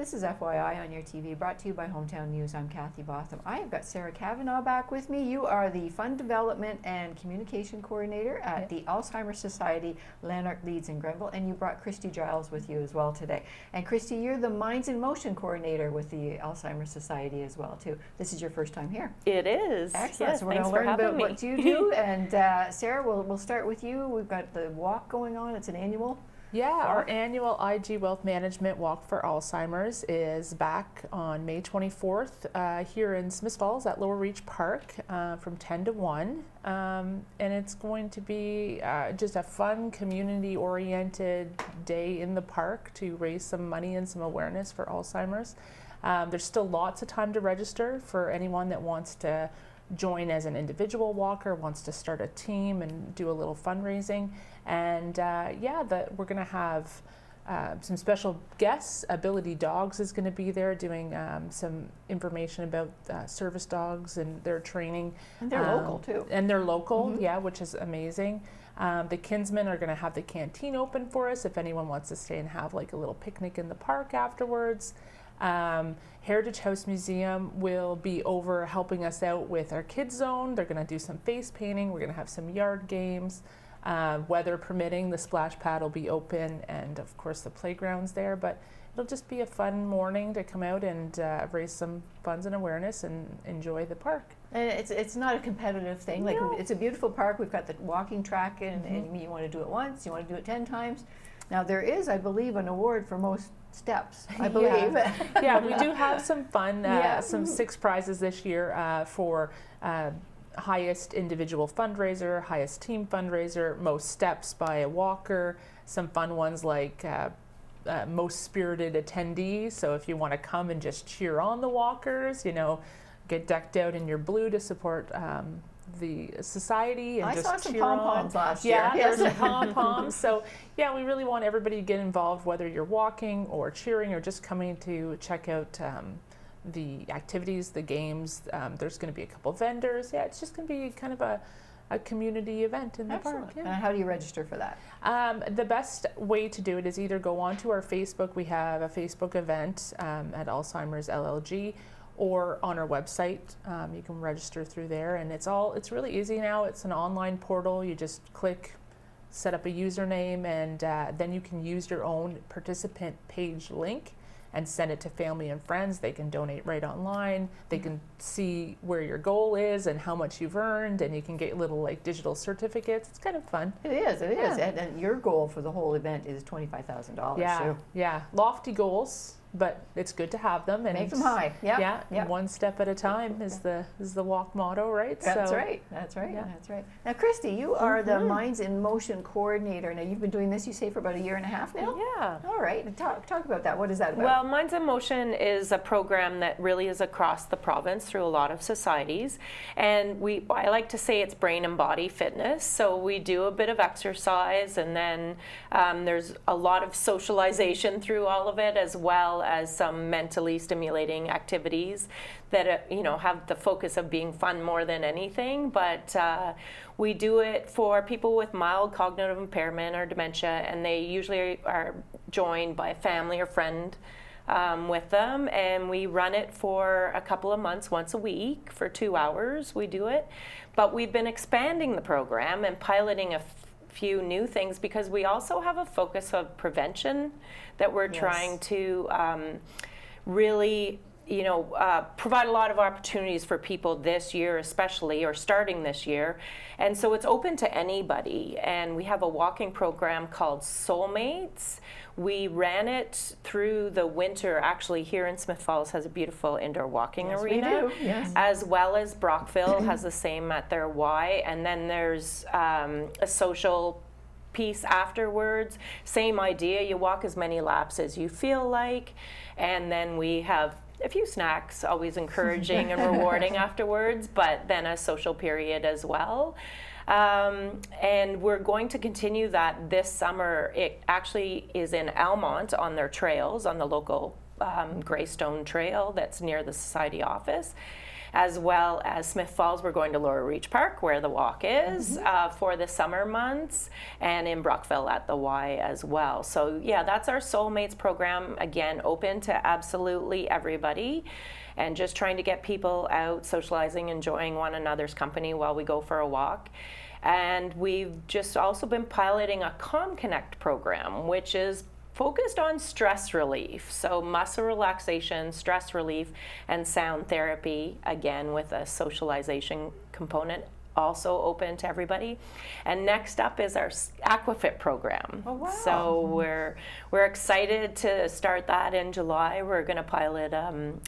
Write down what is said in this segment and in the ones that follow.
This is FYI on your TV, brought to you by Hometown News. I'm Kathy Botham. I have got Sarah Cavanaugh back with me. You are the Fund Development and Communication Coordinator at the Alzheimer Society, Lanark, Leeds, and Grenville, and you brought Christy Giles with you as well today. And Christy, you're the Minds in Motion Coordinator with the Alzheimer Society as well, too. This is your first time here. It is. Excellent. Yes, so we're going to learn about what you do. And Sarah, we'll start with you. We've got the walk going on. It's an annual. Yeah, our annual IG Wealth Management Walk for Alzheimer's is back on May 24th here in Smiths Falls at Lower Reach Park from 10 to 1. And it's going to be just a fun, community-oriented day in the park to raise some money and some awareness for Alzheimer's. There's still lots of time to register for anyone that wants to join as an individual walker, wants to start a team and do a little fundraising. And we're going to have some special guests. Ability Dogs is going to be there doing some information about service dogs and their training. And they're local too. And they're local, yeah, which is amazing. The Kinsmen are going to have the canteen open for us if anyone wants to stay and have like a little picnic in the park afterwards. Heritage House Museum will be over helping us out with our kids zone. They're going to do some face painting. We're going to have some yard games. Weather permitting, the splash pad will be open, and of course the playground's there. But it'll just be a fun morning to come out and raise some funds and awareness and enjoy the park. And it's not a competitive thing. Like, No. it's a beautiful park. We've got the walking track, and you want to do it once, you want to do it 10 times. Now there is, I believe, an award for most steps, I believe. Yeah, we do have some fun, some 6 prizes this year for highest individual fundraiser, highest team fundraiser, most steps by a walker, some fun ones like most spirited attendee. So if you want to come and just cheer on the walkers, get decked out in your blue to support the society and I just saw some cheer pom-poms on. last year. Yeah, Yes. there's some pom-poms. So yeah, we really want everybody to get involved, whether you're walking or cheering or just coming to check out the activities, the games. There's going to be a couple vendors. Yeah, it's just going to be kind of a community event in the Excellent. park. Yeah. And how do you register for that? The best way to do it is either go onto our Facebook. We have a Facebook event at Alzheimer's LLG, or on our website. You can register through there, and it's really easy now. It's an online portal. You just click, set up a username, and then you can use your own participant page link and send it to family and friends. They can donate right online. They can see where your goal is and how much you've earned, and you can get little like digital certificates. It's kind of fun. It is. And your goal for the whole event is $25,000. Yeah, yeah. Lofty goals, but it's good to have them and Make them high. Yeah, Yep. one step at a time is the walk motto, right? That's So, right. That's right. yeah. That's right. Now, Christy, you are the Minds in Motion Coordinator. Now, you've been doing this, you say, for about 1.5 years now? Yeah. All right. Talk about that. What is that about? Well, Minds in Motion is a program that really is across the province through a lot of societies. And I like to say it's brain and body fitness. So we do a bit of exercise, and then there's a lot of socialization through all of it, as well as some mentally stimulating activities that have the focus of being fun more than anything. But we do it for people with mild cognitive impairment or dementia, and they usually are joined by a family or friend with them, and we run it for a couple of months, once a week for 2 hours we do it. But we've been expanding the program and piloting a few new things, because we also have a focus of prevention that we're trying to really provide a lot of opportunities for people this year, especially, or starting this year. And so it's open to anybody. And we have a walking program called Soulmates. We ran it through the winter. Actually, here in Smith Falls has a beautiful indoor walking arena. We do. Yes. As well as Brockville has the same at their Y. And then there's a social piece afterwards. Same idea. You walk as many laps as you feel like. And then we have a few snacks, always encouraging and rewarding afterwards, but then a social period as well. And we're going to continue that this summer. It actually is in Almont on their trails, on the local Greystone Trail that's near the society office. as well as Smith Falls. We're going to Laurel Reach Park, where the walk is, for the summer months, and in Brockville at the Y as well. So yeah, that's our Soulmates program, again, open to absolutely everybody, and just trying to get people out socializing, enjoying one another's company while we go for a walk. And we've just also been piloting a Calm Connect program, which is focused on stress relief. So muscle relaxation, stress relief, and sound therapy, again with a socialization component, also open to everybody. And next up is our Aquafit program. Oh, wow. So we're excited to start that in July. We're going to pilot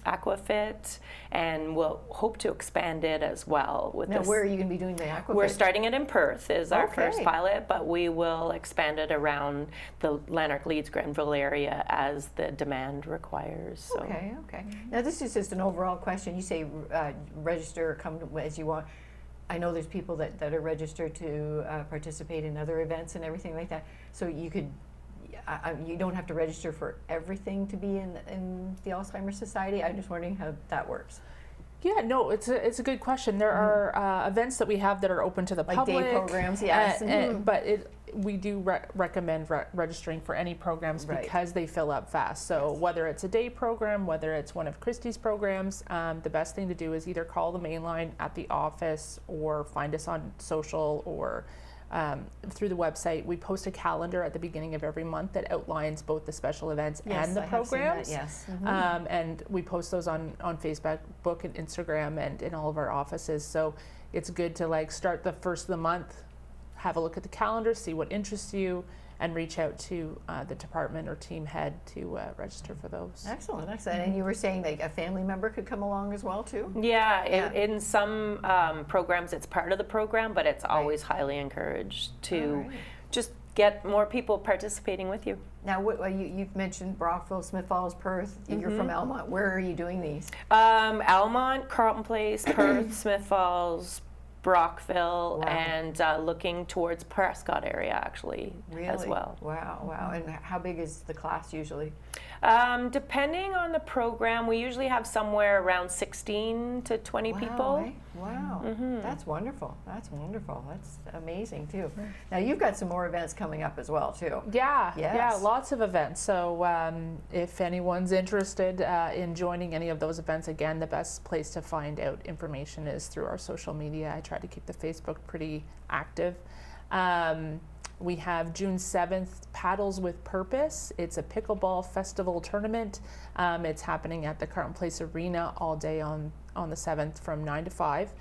Aquafit, and we'll hope to expand it as well. With Now, this. where are you going to be doing the Aquafit? We're starting it in Perth is our first Okay. pilot, but we will expand it around the Lanark, Leeds, Grenville area as the demand requires. So. Okay, okay. Now, this is just an overall question. You say register, come as you want. I know there's people that are registered to participate in other events and everything like that. So you could, you don't have to register for everything to be in the Alzheimer's Society. I'm just wondering how that works. Yeah, no, it's a good question. There are events that we have that are open to the Like public. day programs, yes. But we do recommend registering for any programs Right. because they fill up fast. So whether it's a day program, whether it's one of Christy's programs, the best thing to do is either call the main line at the office or find us on social or through the website. We post a calendar at the beginning of every month that outlines both the special events and the I have seen that, programs. yes. And we post those on Facebook, and Instagram, and in all of our offices. So it's good to like start the first of the month, have a look at the calendar, see what interests you, and reach out to the department or team head to register for those. Excellent, excellent. And you were saying like a family member could come along as well too? Yeah, Yeah. In some programs it's part of the program, but it's always highly encouraged to All right. just get more people participating with you. Now, you've mentioned Brockville, Smith Falls, Perth. You're from Almont. Where are you doing these? Almont, Carleton Place, Perth, Smith Falls, Brockville, Wow. and looking towards Prescott area actually Really? as well. Wow, wow. And how big is the class usually? Depending on the program, we usually have somewhere around 16 to 20 people. Eh? Wow, that's wonderful. That's wonderful. That's amazing too. Now you've got some more events coming up as well too. Yeah, Yes. lots of events. So if anyone's interested in joining any of those events, again, the best place to find out information is through our social media. I try to keep the Facebook pretty active. We have June 7th, Paddles with Purpose. It's a pickleball festival tournament. It's happening at the Carleton Place Arena all day on the 7th from 9 to 5.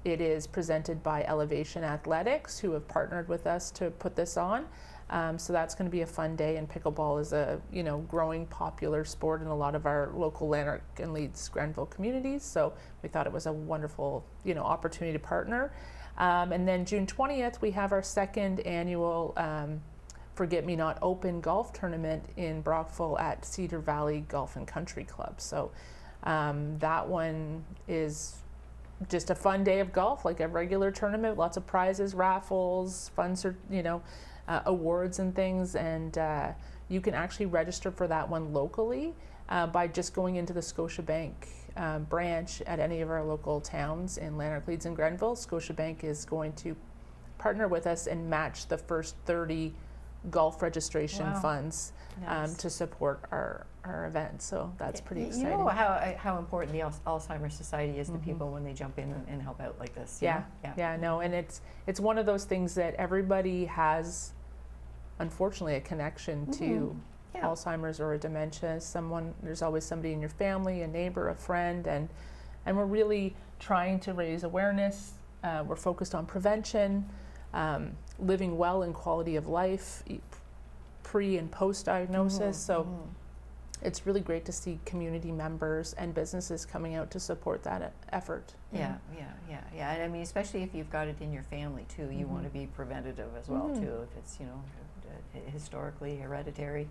It is presented by Elevation Athletics, who have partnered with us to put this on. So that's going to be a fun day, and pickleball is a growing popular sport in a lot of our local Lanark and Leeds Grenville communities. So we thought it was a wonderful opportunity to partner. And then June 20th, we have our second annual Forget Me Not Open golf tournament in Brockville at Cedar Valley Golf and Country Club. So that one is just a fun day of golf, like a regular tournament, lots of prizes, raffles, fun, awards and things. And you can actually register for that one locally by just going into the Scotiabank branch at any of our local towns in Lanark, Leeds, and Grenville. Scotiabank is going to partner with us and match the first 30 golf registration Wow. funds Nice. to support our event. So that's pretty exciting. You know how important the Alzheimer's Society is to people when they jump in and help out like this. you Yeah, know? yeah, no, and it's one of those things that everybody has, unfortunately, a connection to Yeah. Alzheimer's or a dementia. There's always somebody in your family, a neighbor, a friend, and we're really trying to raise awareness. We're focused on prevention, living well and quality of life, pre and post diagnosis. So it's really great to see community members and businesses coming out to support that effort. Yeah. And I mean, especially if you've got it in your family too, you want to be preventative as well too. If it's historically hereditary,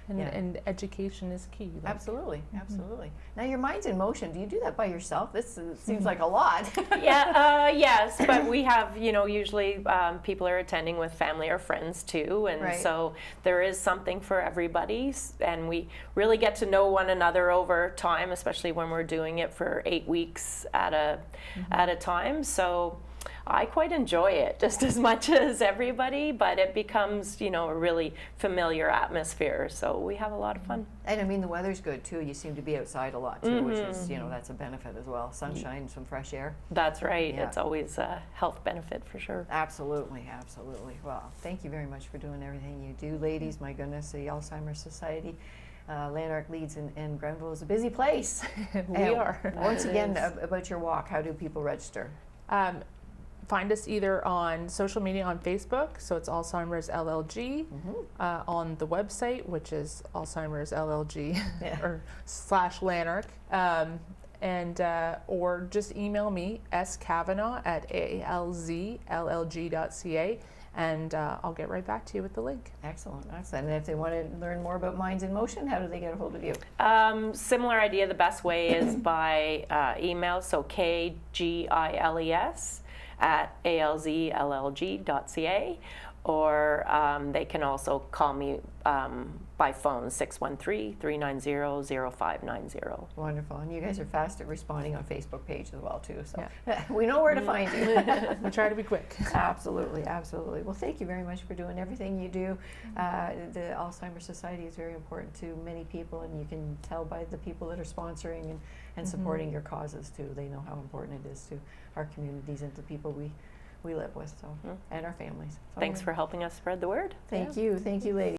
and education is key. Like, Absolutely, absolutely. Now your mind's in motion. Do you do that by yourself? This seems like a lot. Yes, but we have, usually people are attending with family or friends too, and Right. so there is something for everybody, and we really get to know one another over time, especially when we're doing it for 8 weeks at a time. So I quite enjoy it just as much as everybody, but it becomes, a really familiar atmosphere. So we have a lot of fun. And I mean, the weather's good too. You seem to be outside a lot too, which is, that's a benefit as well. Sunshine, some fresh air. That's right. Yeah. It's always a health benefit for sure. Absolutely, absolutely. Well, thank you very much for doing everything you do, ladies. My goodness, the Alzheimer's Society. Lanark, Leeds, and Grenville is a busy place. we And are. Once It again, is. about your walk, how do people register? Find us either on social media on Facebook, so it's Alzheimer's LLG, on the website, which is Alzheimer's LLG Yeah. or /Lanark, or just email me skavanaugh@alzllg.ca, and I'll get right back to you with the link. Excellent, excellent. And if they want to learn more about Minds in Motion, how do they get a hold of you? Similar idea. The best way is by email, so kgiles@alzllg.ca, or they can also call me by phone, 613-390-0590. Wonderful. And you guys are fast at responding on Facebook page as well too, so Yeah. we know where to find you. We try to be quick. Absolutely, absolutely. Well, thank you very much for doing everything you do. The Alzheimer's Society is very important to many people, and you can tell by the people that are sponsoring and supporting your causes too. They know how important it is to our communities and to people we live with, so and our families. So Thanks for helping us spread the word. Thank you, ladies.